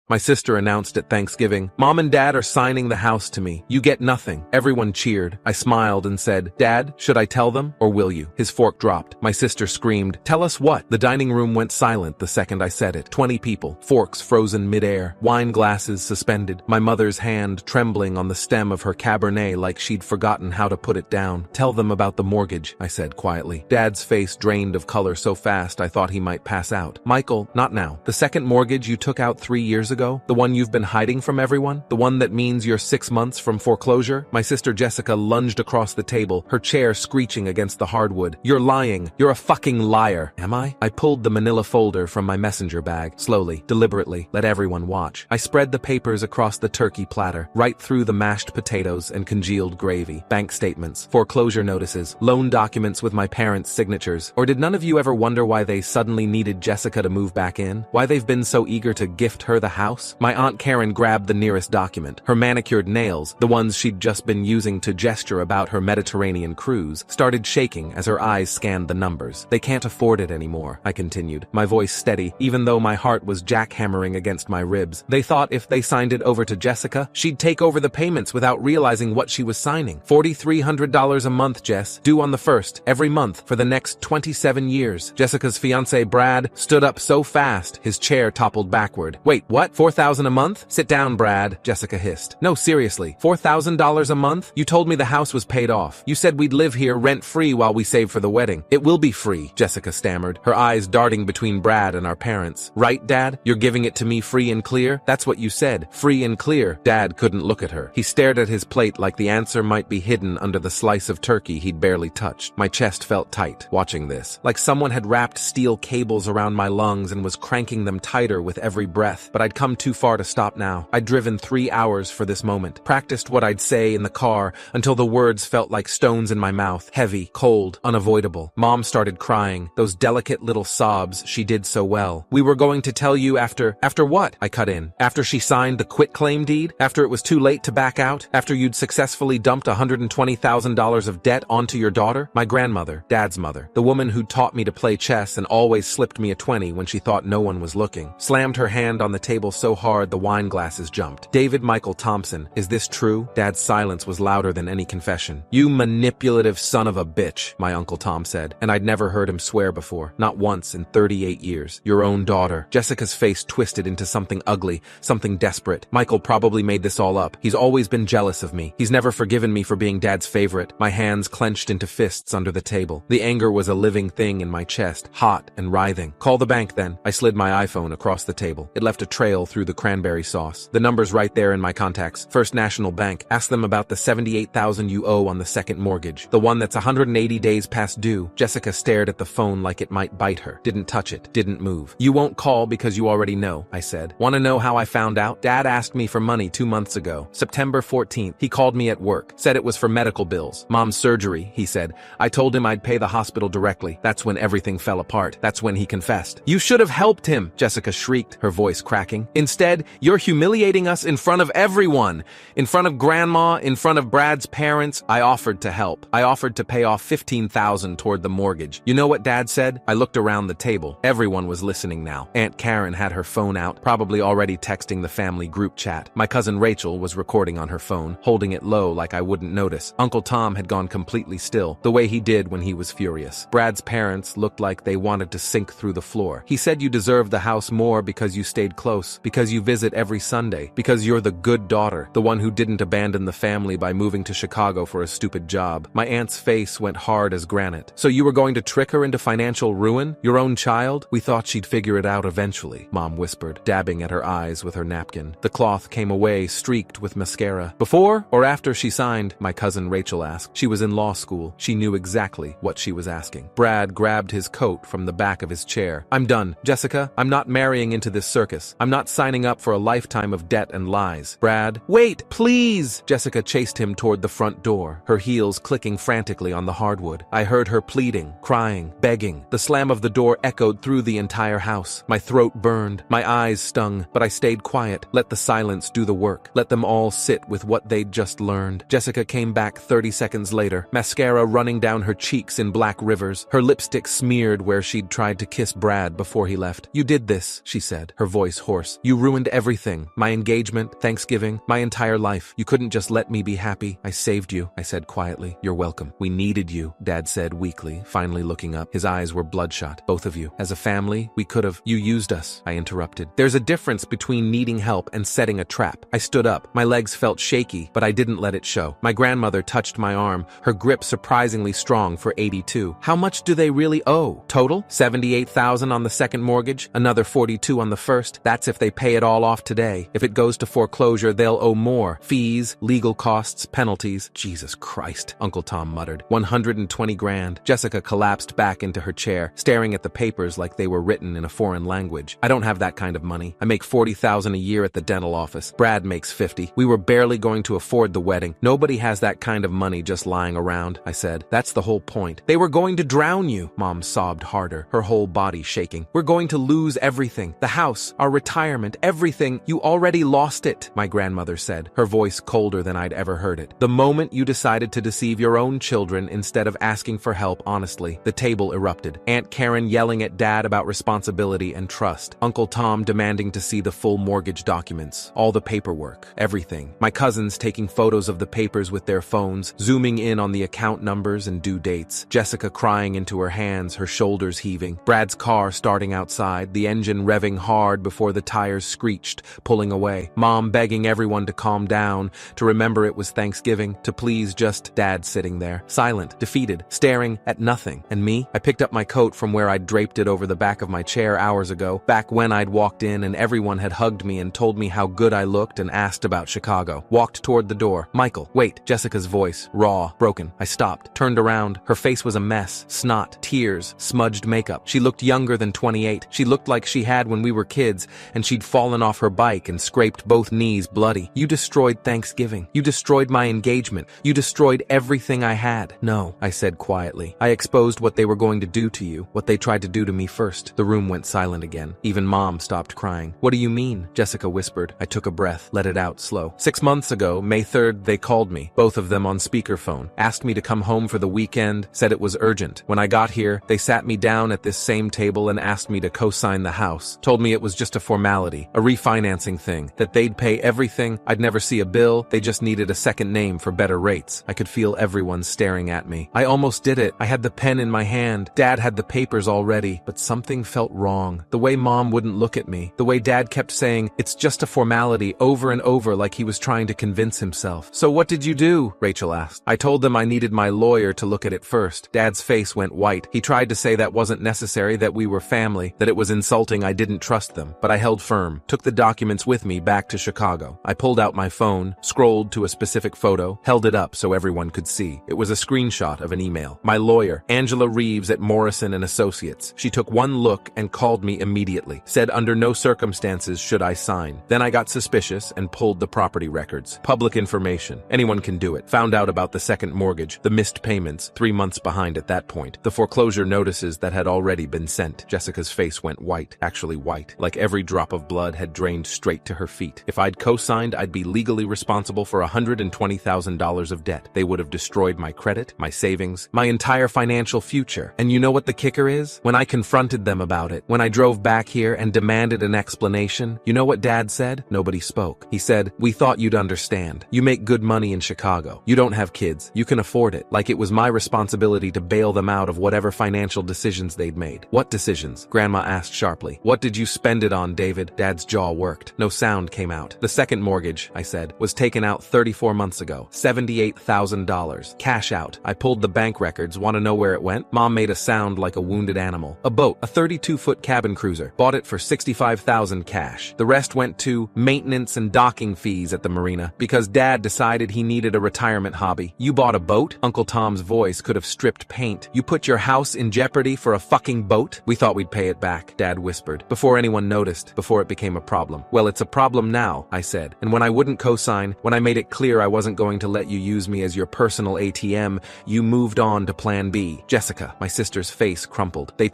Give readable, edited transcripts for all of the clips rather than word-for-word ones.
My sister announced at Thanksgiving, "Mom and Dad are signing the house to me. You get nothing." Everyone cheered. I smiled and said, "Dad, should I tell them, or will you?" His fork dropped. My sister screamed, "Tell us what?" The dining room went silent the second I said it. 20 people, forks frozen midair, wine glasses suspended, my mother's hand trembling on the stem of her Cabernet like she'd forgotten how to put it down. "Tell them about the mortgage," I said quietly. Dad's face drained of color so fast I thought he might pass out. "Michael, not now. The second mortgage you took out 3 years ago? The one you've been hiding from everyone? The one that means you're 6 months from foreclosure?" My sister Jessica lunged across the table, her chair screeching against the hardwood. "You're lying. You're a fucking liar." "Am I?" I pulled the manila folder from my messenger bag, slowly, deliberately, let everyone watch. I spread the papers across the turkey platter, right through the mashed potatoes and congealed gravy. Bank statements, foreclosure notices, loan documents with my parents' signatures. Or did none of you ever wonder why they suddenly needed Jessica to move back in? Why they've been so eager to gift her the house? My Aunt Karen grabbed the nearest document. Her manicured nails, the ones she'd just been using to gesture about her Mediterranean cruise, started shaking as her eyes scanned the numbers. "They can't afford it anymore," I continued, my voice steady, even though my heart was jackhammering against my ribs. "They thought if they signed it over to Jessica, she'd take over the payments without realizing what she was signing. $4,300 a month, Jess, due on the 1st, every month, for the next 27 years. Jessica's fiancé, Brad, stood up so fast, his chair toppled backward. "Wait, what? $4,000 a month? Sit down, Brad," Jessica hissed. "No, seriously, $4,000 a month? You told me the house was paid off. You said we'd live here rent-free while we save for the wedding." "It will be free," Jessica stammered, her eyes darting between Brad and our parents. "Right, Dad? You're giving it to me free and clear? That's what you said, free and clear." Dad couldn't look at her. He stared at his plate like the answer might be hidden under the slice of turkey he'd barely touched. My chest felt tight, watching this, like someone had wrapped steel cables around my lungs and was cranking them tighter with every breath. But I'd come too far to stop now. I'd driven 3 hours for this moment, practiced what I'd say in the car until the words felt like stones in my mouth, heavy, cold, unavoidable. Mom started crying, those delicate little sobs she did so well. "We were going to tell you after what?" I cut in. "After she signed the quitclaim deed? After it was too late to back out? After you'd successfully dumped $120,000 of debt onto your daughter?" My grandmother, Dad's mother, the woman who'd taught me to play chess and always slipped me a 20 when she thought no one was looking, slammed her hand on the table so hard the wine glasses jumped. "David Michael Thompson, is this true?" Dad's silence was louder than any confession. "You manipulative son of a bitch," my Uncle Tom said, and I'd never heard him swear before, not once in 38 years. "Your own daughter." Jessica's face twisted into something ugly, something desperate. "Michael probably made this all up. He's always been jealous of me. He's never forgiven me for being Dad's favorite." My hands clenched into fists under the table. The anger was a living thing in my chest, hot and writhing. "Call the bank then." I slid my iPhone across the table. It left a trail through the cranberry sauce. "The number's right there in my contacts. First National Bank. Ask them about the $78,000 you owe on the second mortgage. The one that's 180 days past due." Jessica stared at the phone like it might bite her. Didn't touch it. Didn't move. "You won't call because you already know," I said. "Want to know how I found out? Dad asked me for money 2 months ago. September 14th. He called me at work. Said it was for medical bills. Mom's surgery, he said. I told him I'd pay the hospital directly. That's when everything fell apart. That's when he confessed." "You should have helped him," Jessica shrieked, her voice cracking. "Instead, you're humiliating us in front of everyone. In front of Grandma, in front of Brad's parents." I offered to help. I offered to pay off $15,000 toward the mortgage. You know what Dad said? I looked around the table. Everyone was listening now. Aunt Karen had her phone out, probably already texting the family group chat. My cousin Rachel was recording on her phone, holding it low like I wouldn't notice. Uncle Tom had gone completely still, the way he did when he was furious. Brad's parents looked like they wanted to sink through the floor. "He said you deserve the house more because you stayed close, because you visit every Sunday, because you're the good daughter, the one who didn't abandon the family by moving to Chicago for a stupid job." My aunt's face went hard as granite. "So you were going to trick her into financial ruin? Your own child?" "We thought she'd figure it out eventually," Mom whispered, dabbing at her eyes with her napkin. The cloth came away streaked with mascara. "Before or after she signed?" my cousin Rachel asked. She was in law school. She knew exactly what she was asking. Brad grabbed his coat from the back of his chair. "I'm done. Jessica, I'm not marrying into this circus. I'm not signing up for a lifetime of debt and lies." "Brad, wait, please!" Jessica chased him toward the front door, her heels clicking frantically on the hardwood. I heard her pleading, crying, begging. The slam of the door echoed through the entire house. My throat burned. My eyes stung, but I stayed quiet. Let the silence do the work. Let them all sit with what they'd just learned. Jessica came back 30 seconds later, mascara running down her cheeks in black rivers, her lipstick smeared where she'd tried to kiss Brad before he left. "You did this," she said, her voice hoarse. divorce. You ruined everything. My engagement, Thanksgiving, my entire life. You couldn't just let me be happy. I saved you, I said quietly. You're welcome. We needed you, Dad said weakly, finally looking up. His eyes were bloodshot, both of you. As a family, we could have. You used us, I interrupted. There's a difference between needing help and setting a trap. I stood up. My legs felt shaky, but I didn't let it show. My grandmother touched my arm, her grip surprisingly strong for 82. How much do they really owe? Total? $78,000 on the second mortgage, another $42,000 on the first. That's if they pay it all off today. If it goes to foreclosure, they'll owe more. Fees, legal costs, penalties. Jesus Christ, Uncle Tom muttered. 120 grand. Jessica collapsed back into her chair, staring at the papers like they were written in a foreign language. I don't have that kind of money. I make $40,000 a year at the dental office. Brad makes 50. We were barely going to afford the wedding. Nobody has that kind of money just lying around, I said. That's the whole point. They were going to drown you. Mom sobbed harder, her whole body shaking. We're going to lose everything. The house, our retirement, everything. You already lost it, my grandmother said, her voice colder than I'd ever heard it. The moment you decided to deceive your own children instead of asking for help honestly, the table erupted. Aunt Karen yelling at Dad about responsibility and trust. Uncle Tom demanding to see the full mortgage documents, all the paperwork, everything. My cousins taking photos of the papers with their phones, zooming in on the account numbers and due dates. Jessica crying into her hands, her shoulders heaving. Brad's car starting outside, the engine revving hard before the tires screeched, pulling away. Mom begging everyone to calm down, to remember it was Thanksgiving, to please just. Dad sitting there, silent, defeated, staring at nothing. And me? I picked up my coat from where I'd draped it over the back of my chair hours ago, back when I'd walked in and everyone had hugged me and told me how good I looked and asked about Chicago. Walked toward the door. Michael, wait. Jessica's voice, raw, broken. I stopped, turned around. Her face was a mess. Snot, tears, smudged makeup. She looked younger than 28. She looked like she had when we were kids, and she'd fallen off her bike and scraped both knees bloody. You destroyed Thanksgiving. You destroyed my engagement. You destroyed everything I had. No, I said quietly. I exposed what they were going to do to you, what they tried to do to me first. The room went silent again. Even Mom stopped crying. What do you mean? Jessica whispered. I took a breath, let it out slow. 6 months ago, May 3rd, they called me, both of them on speakerphone, asked me to come home for the weekend, said it was urgent. When I got here, they sat me down at this same table and asked me to co-sign the house. Told me it was just a formality, a refinancing thing, that they'd pay everything, I'd never see a bill, they just needed a second name for better rates. I could feel everyone staring at me. I almost did it. I had the pen in my hand. Dad had the papers already, but something felt wrong. The way Mom wouldn't look at me, the way Dad kept saying, it's just a formality, over and over like he was trying to convince himself. So what did you do? Rachel asked. I told them I needed my lawyer to look at it first. Dad's face went white. He tried to say that wasn't necessary, that we were family, that it was insulting I didn't trust them. But I held firm, took the documents with me back to Chicago. I pulled out my phone, scrolled to a specific photo, held it up so everyone could see. It was a screenshot of an email. My lawyer, Angela Reeves at Morrison & Associates. She took one look and called me immediately. Said under no circumstances should I sign. Then I got suspicious and pulled the property records. Public information. Anyone can do it. Found out about the second mortgage, the missed payments, 3 months behind at that point. The foreclosure notices that had already been sent. Jessica's face went white, actually white, like every drop of blood had drained straight to her feet. If I'd co-signed, I'd be legally responsible for $120,000 of debt. They would have destroyed my credit, my savings, my entire financial future. And you know what the kicker is? When I confronted them about it, when I drove back here and demanded an explanation, you know what Dad said? Nobody spoke. He said, we thought you'd understand. You make good money in Chicago. You don't have kids. You can afford it. Like it was my responsibility to bail them out of whatever financial decisions they'd made. What decisions? Grandma asked sharply. What did you spend it on, David? Dad's jaw worked. No sound came out. The second mortgage, I said, was taken out 34 months ago. $78,000. Cash out. I pulled the bank records. Want to know where it went? Mom made a sound like a wounded animal. A boat, a 32-foot cabin cruiser. Bought it for $65,000 cash. The rest went to maintenance and docking fees at the marina because Dad decided he needed a retirement hobby. You bought a boat? Uncle Tom's voice could have stripped paint. You put your house in jeopardy for a fucking boat? We thought we'd pay it back, Dad whispered, before anyone noticed, before it became a problem. Well, it's a problem now, I said. And when I wouldn't co-sign, when I made it clear I wasn't going to let you use me as your personal ATM, you moved on to plan B. Jessica, my sister's face crumpled. They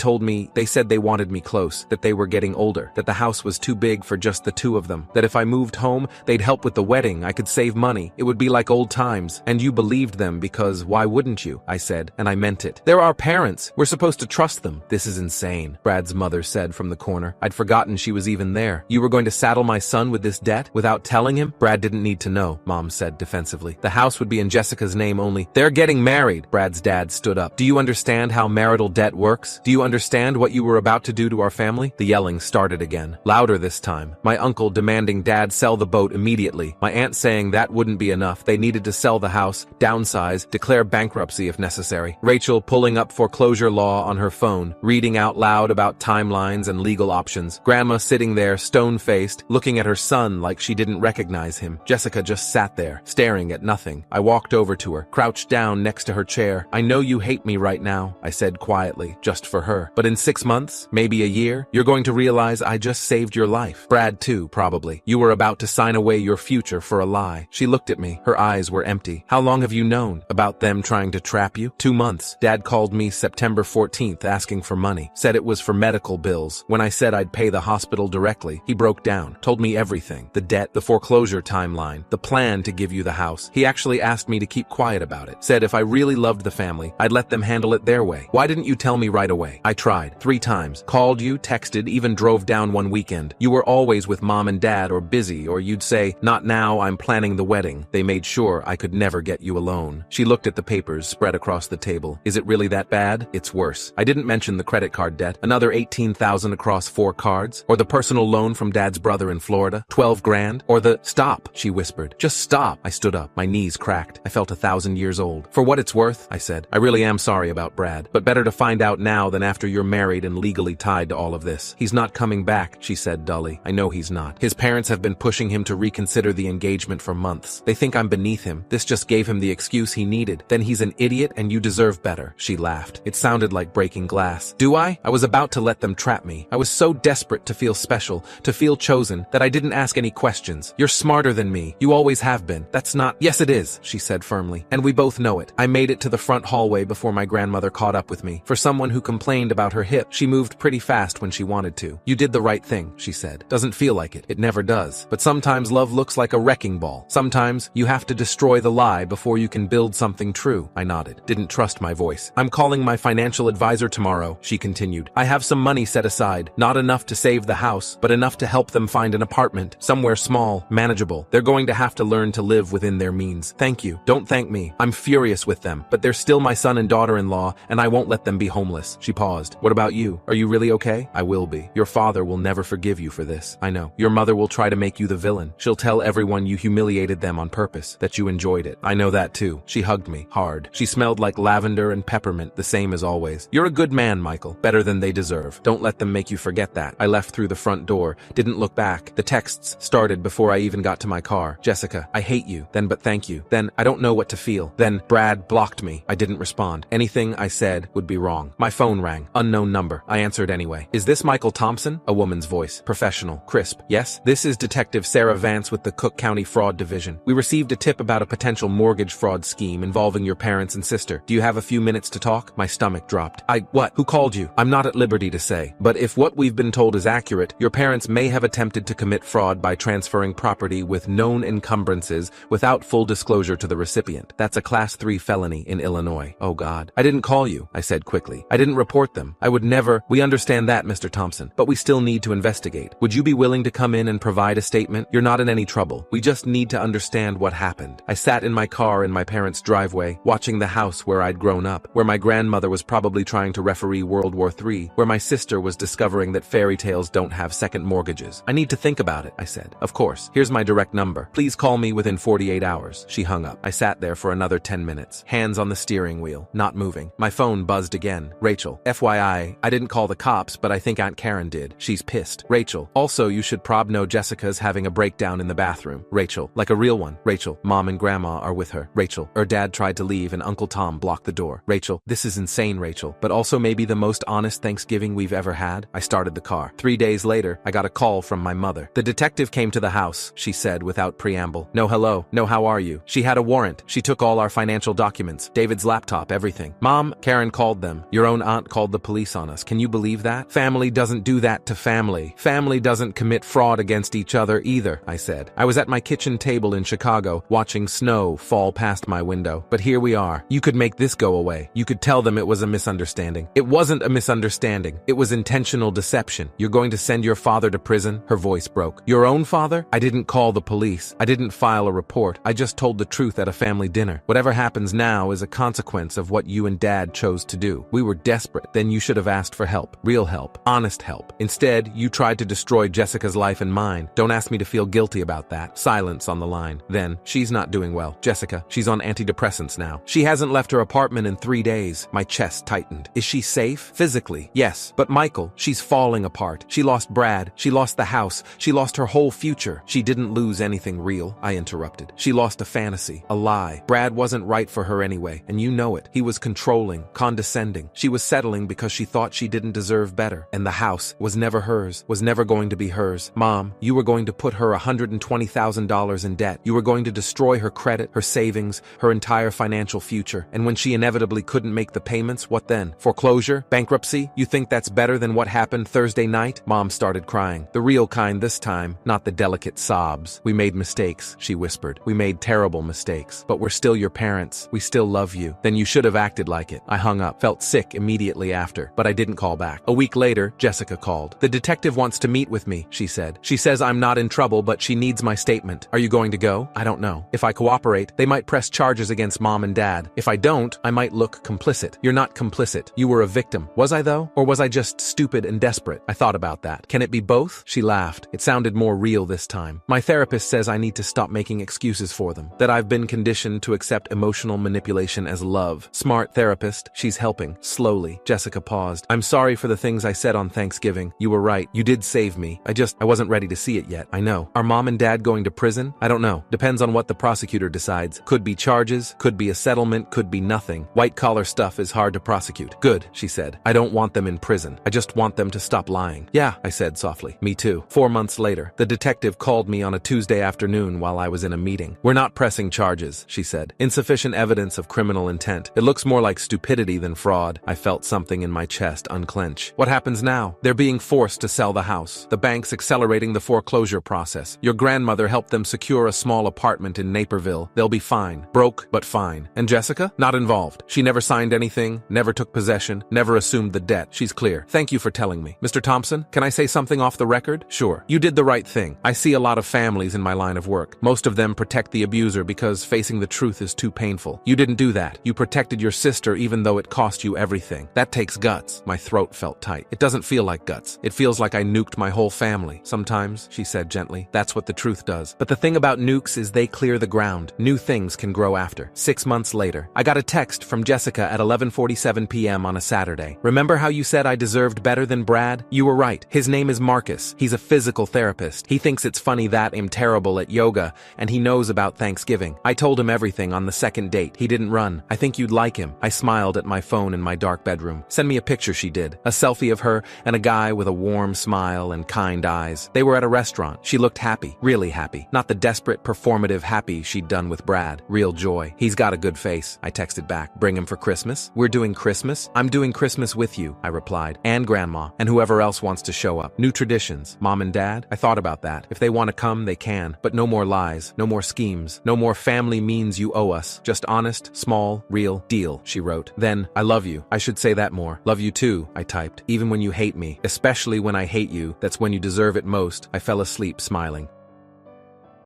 said they wanted me close, that they were getting older, that the house was too big for just the two of them, that if I moved home, they'd help with the wedding, I could save money, it would be like old times. And you believed them because why wouldn't you? I said, and I meant it. They're our parents. We're supposed to trust them. This is insane, Brad's mother said from the corner. I'd forgotten she was even and there. You were going to saddle my son with this debt without telling him? Brad didn't need to know, Mom said defensively. The house would be in Jessica's name only. They're getting married. Brad's dad stood up. Do you understand how marital debt works? Do you understand what you were about to do to our family? The yelling started again, louder this time. My uncle demanding Dad sell the boat immediately. My aunt saying that wouldn't be enough. They needed to sell the house, downsize, declare bankruptcy if necessary. Rachel pulling up foreclosure law on her phone, reading out loud about timelines and legal options. Grandma sitting there, stone-faced, looking at her son like she didn't recognize him. Jessica just sat there, staring at nothing. I walked over to her, crouched down next to her chair. I know you hate me right now, I said quietly, just for her. But in 6 months, maybe a year, you're going to realize I just saved your life. Brad too, probably. You were about to sign away your future for a lie. She looked at me. Her eyes were empty. How long have you known about them trying to trap you? 2 months. Dad called me September 14th asking for money. Said it was for medical bills. When I said I'd pay the hospital directly, he broke down. Told me everything. The debt, the foreclosure timeline, the plan to give you the house. He actually asked me to keep quiet about it. Said if I really loved the family, I'd let them handle it their way. Why didn't you tell me right away? I tried. 3 times. Called you, texted, even drove down one weekend. You were always with Mom and Dad or busy, or you'd say, not now, I'm planning the wedding. They made sure I could never get you alone. She looked at the papers spread across the table. Is it really that bad? It's worse. I didn't mention the credit card debt, another $18,000 across 4 cards, or the personal loan from Dad's brother in Florida, 12 grand, or the, stop, she whispered. Just stop. I stood up. My knees cracked. I felt 1,000 years old. For what it's worth, I said, I really am sorry about Brad, but better to find out now than after you're married and legally tied to all of this. He's not coming back, she said dully. I know he's not. His parents have been pushing him to reconsider the engagement for months. They think I'm beneath him. This just gave him the excuse he needed. Then he's an idiot and you deserve better. She laughed. It sounded like breaking glass. Do I? I was about to let them trap me. I was so desperate to feel special, to feel chosen, that I didn't ask any questions. You're smarter than me. You always have been. That's not— Yes, it is, she said firmly. And we both know it. I made it to the front hallway before my grandmother caught up with me. For someone who complained about her hip, she moved pretty fast when she wanted to. You did the right thing, she said. Doesn't feel like it. It never does. But sometimes love looks like a wrecking ball. Sometimes you have to destroy the lie before you can build something true. I nodded. Didn't trust my voice. I'm calling my financial advisor tomorrow, she continued. I have some money set aside. Not enough to save the house, but enough to help them find an apartment. Somewhere small, manageable. They're going to have to learn to live within their means. Thank you. Don't thank me. I'm furious with them, but they're still my son and daughter-in-law, and I won't let them be homeless. She paused. What about you? Are you really okay? I will be. Your father will never forgive you for this. I know. Your mother will try to make you the villain. She'll tell everyone you humiliated them on purpose, that you enjoyed it. I know that too. She hugged me, hard. She smelled like lavender and peppermint, the same as always. You're a good man, Michael. Better than they deserve. Don't let them make you forget that. I left through the front door, didn't look back. The texts started before I even got to my car. Jessica, I hate you. Then but thank you. Then I don't know what to feel. Then Brad blocked me. I didn't respond. Anything I said would be wrong. My phone rang. Unknown number. I answered anyway. Is this Michael Thompson? A woman's voice. Professional. Crisp. Yes? This is Detective Sarah Vance with the Cook County Fraud Division. We received a tip about a potential mortgage fraud scheme involving your parents and sister. Do you have a few minutes to talk? My stomach dropped. What? Who called you? I'm not at liberty to say. But if what we've been told is accurate, your parents may have attempted to commit fraud by transferring property with known encumbrances without full disclosure to the recipient. That's a Class 3 felony in Illinois. Oh God. I didn't call you, I said quickly. I didn't report them. I would never— We understand that, Mr. Thompson, but we still need to investigate. Would you be willing to come in and provide a statement? You're not in any trouble. We just need to understand what happened. I sat in my car in my parents' driveway, watching the house where I'd grown up, where my grandmother was probably trying to referee World War III, where my sister was discovering that fairy tales don't have second mortgages. I need to think about it, I said. Of course. Here's my direct number. Please call me within 48 hours. She hung up. I sat there for another 10 minutes, hands on the steering wheel, not moving. My phone buzzed again. Rachel. FYI, I didn't call the cops, but I think Aunt Karen did. She's pissed. Rachel. Also, you should prob know Jessica's having a breakdown in the bathroom. Rachel. Like a real one. Rachel. Mom and Grandma are with her. Rachel. Her dad tried to leave and Uncle Tom blocked the door. Rachel. This is insane, Rachel, but also maybe the most honest Thanksgiving we've ever had. I started the car. 3 days later, I got a call from my mother. The detective came to the house, she said without preamble. No hello. No how are you? She had a warrant. She took all our financial documents, David's laptop, everything. Mom, Karen called them. Your own aunt called the police on us. Can you believe that? Family doesn't do that to family. Family doesn't commit fraud against each other either, I said. I was at my kitchen table in Chicago, watching snow fall past my window. But here we are. You could make this go away. You could tell them it was a misunderstanding. It wasn't a misunderstanding. It was intentional deception. You're going to send your father to prison? Her voice broke. Your own father? I didn't call the police. I didn't file a report. I just told the truth at a family dinner. Whatever happens now is a consequence of what you and Dad chose to do. We were desperate. Then you should have asked for help. Real help. Honest help. Instead, you tried to destroy Jessica's life and mine. Don't ask me to feel guilty about that. Silence on the line. Then, she's not doing well. Jessica, she's on antidepressants now. She hasn't left her apartment in 3 days. My chest tightened. Is she safe? Physically, yes. But Michael, she's falling apart. She lost Brad. She lost the house. She lost her whole future. She didn't lose anything real, I interrupted. She lost a fantasy, a lie. Brad wasn't right for her anyway, and you know it. He was controlling, condescending. She was settling because she thought she didn't deserve better. And the house was never hers, was never going to be hers. Mom, you were going to put her $120,000 in debt. You were going to destroy her credit, her savings, her entire financial future. And when she inevitably couldn't make the payments, what then? Foreclosure? Bankruptcy? You think that's better than what happened Thursday night? Mom started crying. The real kind this time, not the delicate sobs. We made mistakes, she whispered. We made terrible mistakes. But we're still your parents. We still love you. Then you should have acted like it. I hung up, felt sick immediately after, but I didn't call back. A week later, Jessica called. The detective wants to meet with me, she said. She says I'm not in trouble, but she needs my statement. Are you going to go? I don't know. If I cooperate, they might press charges against Mom and Dad. If I don't, I might look complicit. You're not complicit. You were a victim. Was I though? Or was I just stupid and desperate? I thought about that. Can it be both? She laughed. It sounded more real this time. My therapist says I need to stop making excuses for them. That I've been conditioned to accept emotional manipulation as love. Smart therapist. She's helping. Slowly. Jessica paused. I'm sorry for the things I said on Thanksgiving. You were right. You did save me. I wasn't ready to see it yet. I know. Are Mom and Dad going to prison? I don't know. Depends on what the prosecutor decides. Could be charges, could be a settlement, could be nothing. White-collar stuff is hard to prosecute. Good, she said. I don't want them in prison. I just want them to stop lying. Yeah, I said softly. Me too. 4 months later, the detective called me on a Tuesday afternoon while I was in a meeting. We're not pressing charges, she said. Insufficient evidence of criminal intent. It looks more like stupidity than fraud. I felt something in my chest unclench. What happens now? They're being forced to sell the house. The bank's accelerating the foreclosure process. Your grandmother helped them secure a small apartment in Naperville. They'll be fine. Broke, but fine. And Jessica? Not involved. She never signed anything, never took possession, never assumed the debt. She's clear. Thank you for telling me. Mr. Thompson, can I say something off the record? Sure. You did the right thing. I see a lot of families in my line of work. Most of them protect the abuser because facing the truth is too painful. You didn't do that. You protected your sister even though it cost you everything. That takes guts. My throat felt tight. It doesn't feel like guts. It feels like I nuked my whole family. Sometimes, she said gently, that's what the truth does. But the thing about nukes is they clear the ground. New things can grow after. 6 months later, I got a text from Jessica at 11:47 p.m. on a Saturday. Remember how you said I deserved better than Brad? You were right. His name is Marcus. He's a physical therapist. He thinks it's funny that I'm terrible at yoga, and he knows about Thanksgiving. I told him everything on the second date. He didn't run. I think you'd like him. I smiled at my phone in my dark bedroom. Send me a picture, she did. A selfie of her and a guy with a warm smile and kind eyes. They were at a restaurant. She looked happy. Really happy. Not the desperate, performative happy she'd done with Brad. Real joy. He's got a good face. I texted back. Bring him for Christmas? We're doing Christmas? I'm doing Christmas with you, I replied. And Grandma. And whoever else wants to show up. New traditions. Mom and Dad? I thought about that. If they want to come, they can. But no more lies. No more schemes. No more family means you owe us. Just honest, small, real deal, she wrote. Then, I love you. I should say that more. Love you too, I typed. Even when you hate me. Especially when I hate you. That's when you deserve it most. I fell asleep smiling.